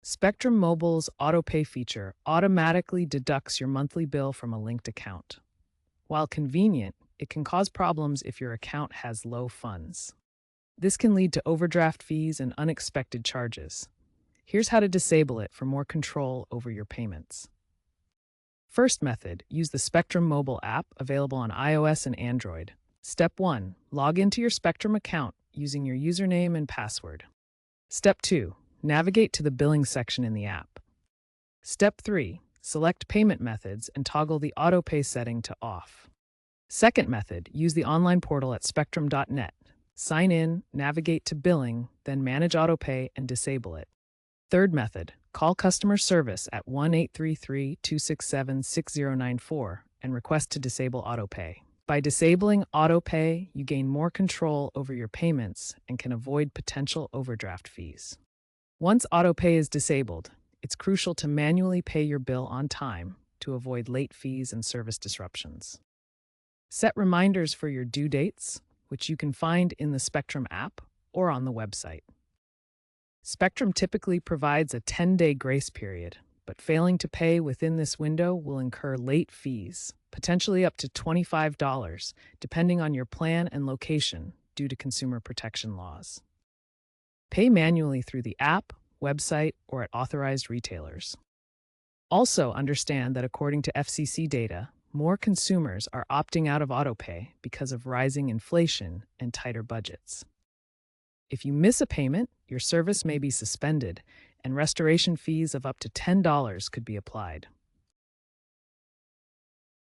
Spectrum Mobile's AutoPay feature automatically deducts your monthly bill from a linked account. While convenient, it can cause problems if your account has low funds. This can lead to overdraft fees and unexpected charges. Here's how to disable it for more control over your payments. First method, use the Spectrum Mobile app available on iOS and Android. Step 1, log into your Spectrum account using your username and password. Step 2, navigate to the billing section in the app. Step 3, select payment methods and toggle the AutoPay setting to off. Second method, use the online portal at spectrum.net. Sign in, navigate to billing, then manage AutoPay and disable it. Third method, call customer service at 1-833-267-6094 and request to disable AutoPay. By disabling AutoPay, you gain more control over your payments and can avoid potential overdraft fees. Once AutoPay is disabled, it's crucial to manually pay your bill on time to avoid late fees and service disruptions. Set reminders for your due dates, which you can find in the Spectrum app or on the website. Spectrum typically provides a 10-day grace period, but failing to pay within this window will incur late fees, potentially up to $25, depending on your plan and location due to consumer protection laws. Pay manually through the app, website, or at authorized retailers. Also understand that according to FCC data, more consumers are opting out of AutoPay because of rising inflation and tighter budgets. If you miss a payment, your service may be suspended, and restoration fees of up to $10 could be applied.